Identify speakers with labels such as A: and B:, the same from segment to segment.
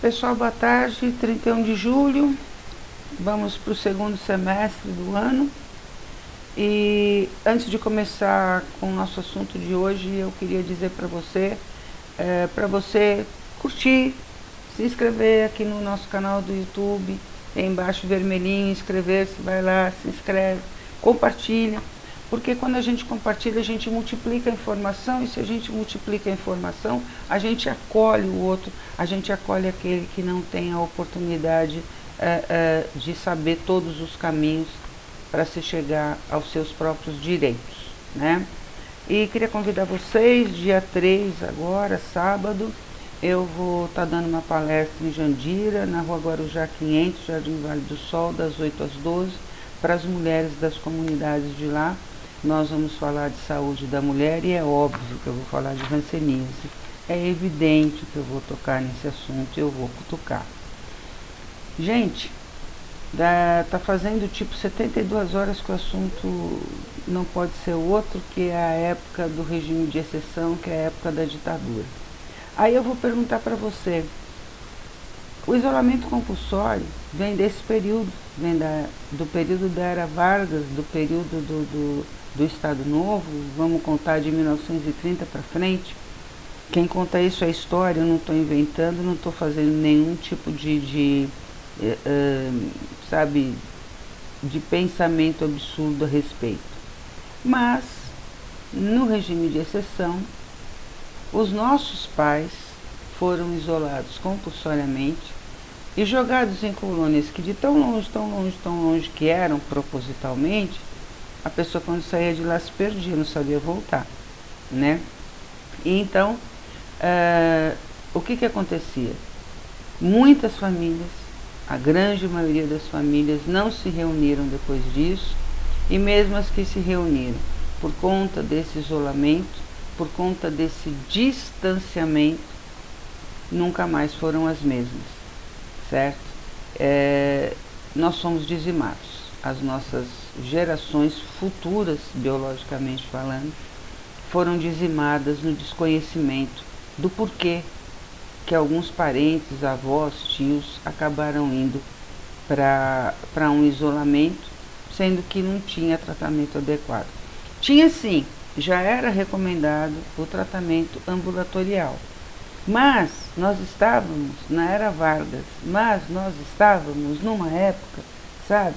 A: Pessoal, boa tarde, 31 de julho, vamos para o segundo semestre do ano. E antes de começar com o nosso assunto de hoje, eu queria dizer para você curtir, se inscrever aqui no nosso canal do YouTube, tem embaixo vermelhinho, inscrever-se, vai lá, se inscreve, compartilha. Porque quando a gente compartilha, a gente multiplica a informação, e se a gente multiplica a informação, a gente acolhe o outro, a gente acolhe aquele que não tem a oportunidade de saber todos os caminhos para se chegar aos seus próprios direitos, né? E queria convidar vocês, dia 3 agora, sábado, eu vou estar dando uma palestra em Jandira, na Rua Guarujá 500, Jardim Vale do Sol, das 8 às 12, para as mulheres das comunidades de lá. Nós vamos falar de saúde da mulher e é óbvio que eu vou falar de hanseníase. É evidente que eu vou tocar nesse assunto e eu vou cutucar. Gente, tá fazendo tipo 72 horas que o assunto não pode ser outro que é a época do regime de exceção, que é a época da ditadura. Aí eu vou perguntar para você, o isolamento compulsório vem desse período, vem do período da Era Vargas, do período do Estado Novo, vamos contar de 1930 para frente. Quem conta isso é a história, eu não estou inventando, não estou fazendo nenhum tipo de pensamento absurdo a respeito. Mas, no regime de exceção, os nossos pais foram isolados compulsoriamente e jogados em colônias que de tão longe que eram propositalmente, a pessoa quando saía de lá se perdia, não sabia voltar, né? E então, o que acontecia? Muitas famílias, a grande maioria das famílias não se reuniram depois disso, e mesmo as que se reuniram, por conta desse isolamento, por conta desse distanciamento, nunca mais foram as mesmas, certo? Nós somos dizimados. As nossas gerações futuras, biologicamente falando, foram dizimadas no desconhecimento do porquê que alguns parentes, avós, tios acabaram indo para um isolamento, sendo que não tinha tratamento adequado. Tinha sim, já era recomendado o tratamento ambulatorial, mas nós estávamos na Era Vargas, mas nós estávamos numa época, sabe,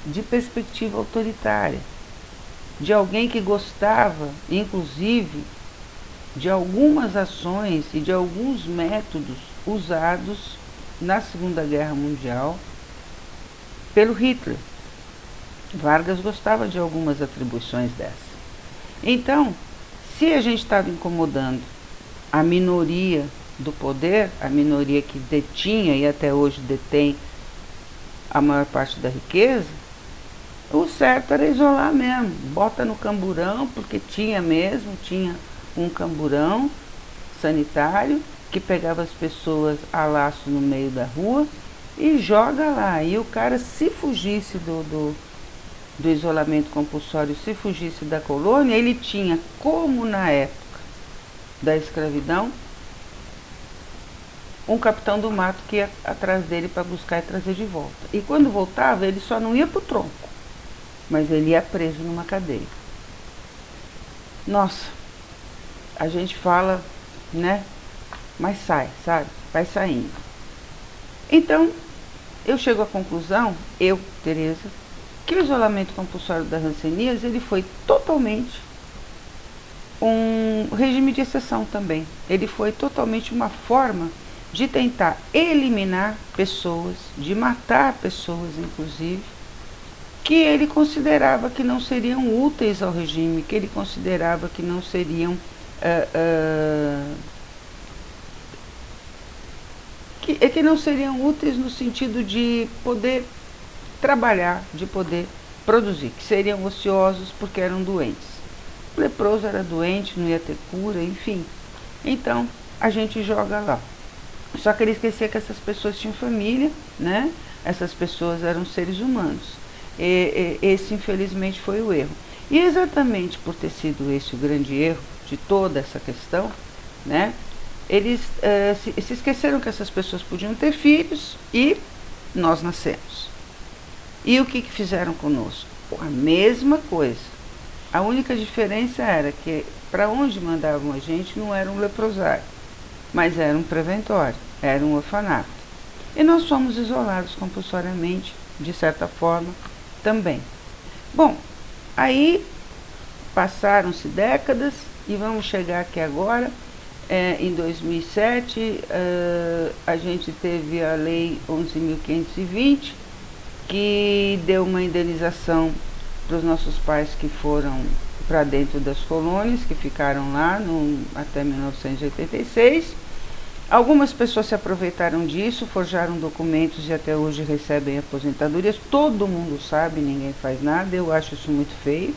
A: de perspectiva autoritária, de alguém que gostava, inclusive, de algumas ações e de alguns métodos usados na Segunda Guerra Mundial pelo Hitler. Vargas gostava de algumas atribuições dessas. Então, se a gente estava incomodando a minoria do poder, a minoria que detinha e até hoje detém a maior parte da riqueza, o certo era isolar mesmo, bota no camburão, porque tinha um camburão sanitário que pegava as pessoas a laço no meio da rua e joga lá. E o cara, se fugisse do isolamento compulsório, se fugisse da colônia, ele tinha, como na época da escravidão, um capitão do mato que ia atrás dele para buscar e trazer de volta. E quando voltava, ele só não ia para o tronco, mas ele ia preso numa cadeia. Nossa, a gente fala, né? Mas sai, sabe? Vai saindo. Então, eu chego à conclusão, Tereza, que o isolamento compulsório da hanseníase, ele foi totalmente um regime de exceção também. Ele foi totalmente uma forma de tentar eliminar pessoas, de matar pessoas, inclusive, que ele considerava que não seriam úteis ao regime, que ele considerava que não seriam que não seriam úteis no sentido de poder trabalhar, de poder produzir, que seriam ociosos porque eram doentes. O leproso era doente, não ia ter cura, enfim. Então, a gente joga lá. Só que ele esquecia que essas pessoas tinham família, né? Essas pessoas eram seres humanos. Esse, infelizmente, foi o erro. E exatamente por ter sido esse o grande erro de toda essa questão, né? eles se esqueceram que essas pessoas podiam ter filhos e nós nascemos. E o que fizeram conosco? A mesma coisa. A única diferença era que para onde mandavam a gente não era um leprosário, mas era um preventório, era um orfanato. E nós fomos isolados compulsoriamente, de certa forma, também. Bom, aí passaram-se décadas e vamos chegar aqui agora. Em 2007, a gente teve a Lei 11.520, que deu uma indenização para os nossos pais que foram para dentro das colônias, que ficaram lá até 1986. Algumas pessoas se aproveitaram disso, forjaram documentos e até hoje recebem aposentadorias. Todo mundo sabe, ninguém faz nada. Eu acho isso muito feio,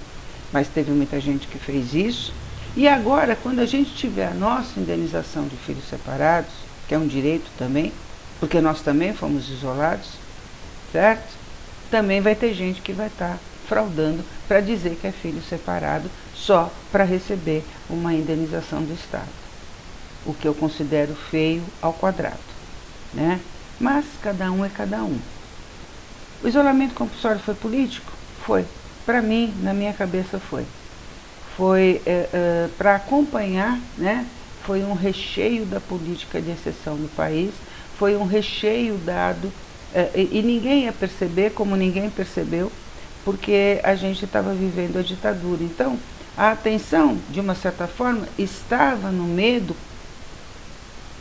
A: mas teve muita gente que fez isso. E agora, quando a gente tiver a nossa indenização de filhos separados, que é um direito também, porque nós também fomos isolados, certo? Também vai ter gente que vai estar fraudando para dizer que é filho separado só para receber uma indenização do Estado. O que eu considero feio ao quadrado, né? Mas cada um é cada um. O isolamento compulsório foi político? Foi. Para mim, na minha cabeça foi. Foi para acompanhar, né? Foi um recheio da política de exceção do país, foi um recheio dado, e ninguém ia perceber, como ninguém percebeu, porque a gente estava vivendo a ditadura. Então, a atenção, de uma certa forma, estava no medo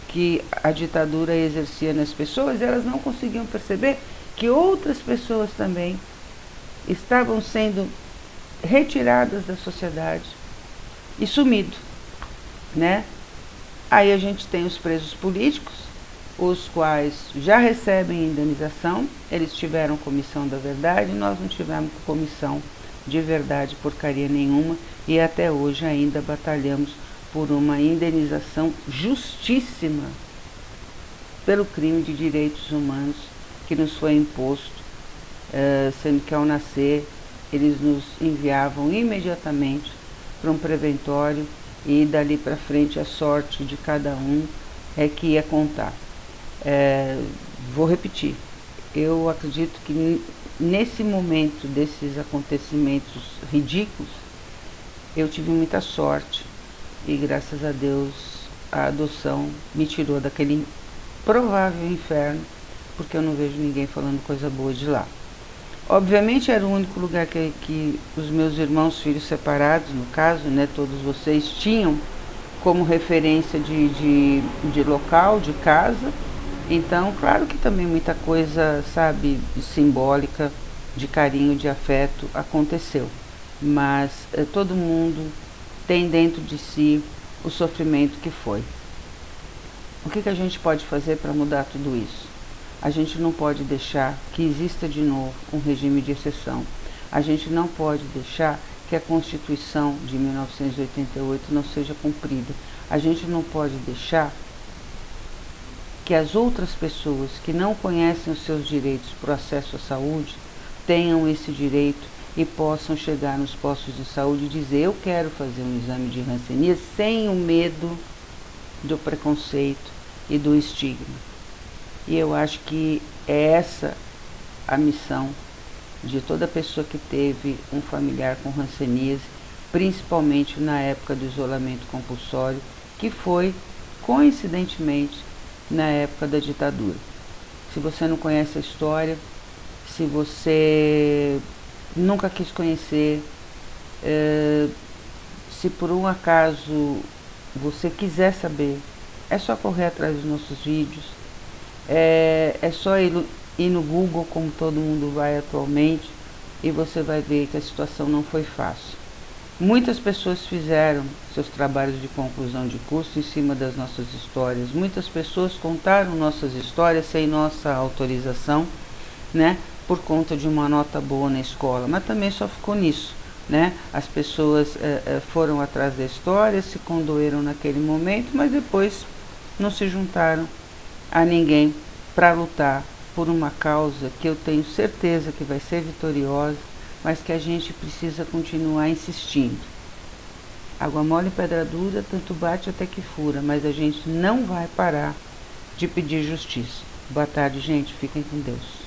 A: que a ditadura exercia nas pessoas, e elas não conseguiam perceber que outras pessoas também estavam sendo retiradas da sociedade e sumido, né? Aí a gente tem os presos políticos, os quais já recebem indenização, eles tiveram comissão da verdade, nós não tivemos comissão de verdade porcaria nenhuma, e até hoje ainda batalhamos por uma indenização justíssima pelo crime de direitos humanos que nos foi imposto, sendo que ao nascer eles nos enviavam imediatamente para um preventório e dali para frente a sorte de cada um é que ia contar. Vou repetir, eu acredito que nesse momento desses acontecimentos ridículos, eu tive muita sorte e graças a Deus a adoção me tirou daquele provável inferno, porque eu não vejo ninguém falando coisa boa de lá. Obviamente era o único lugar que os meus irmãos, filhos separados, no caso, né, todos vocês, tinham como referência de local, de casa. Então, claro que também muita coisa, sabe, simbólica, de carinho, de afeto, aconteceu. Mas todo mundo tem dentro de si o sofrimento que foi. O que a gente pode fazer para mudar tudo isso? A gente não pode deixar que exista de novo um regime de exceção. A gente não pode deixar que a Constituição de 1988 não seja cumprida. A gente não pode deixar que as outras pessoas que não conhecem os seus direitos para o acesso à saúde tenham esse direito e possam chegar nos postos de saúde e dizer: eu quero fazer um exame de hanseníase sem o medo do preconceito e do estigma. E eu acho que é essa a missão de toda pessoa que teve um familiar com hanseníase, principalmente na época do isolamento compulsório, que foi, coincidentemente, na época da ditadura. Se você não conhece a história, se você nunca quis conhecer, se por um acaso você quiser saber, é só correr atrás dos nossos vídeos, é só ir no Google, como todo mundo vai atualmente, e você vai ver que a situação não foi fácil. Muitas pessoas fizeram seus trabalhos de conclusão de curso em cima das nossas histórias. Muitas pessoas contaram nossas histórias sem nossa autorização, né? Por conta de uma nota boa na escola, mas também só ficou nisso, né? As pessoas foram atrás da história, se condoeram naquele momento, mas depois não se juntaram a ninguém para lutar por uma causa que eu tenho certeza que vai ser vitoriosa, mas que a gente precisa continuar insistindo. Água mole em pedra dura, tanto bate até que fura, mas a gente não vai parar de pedir justiça. Boa tarde, gente. Fiquem com Deus.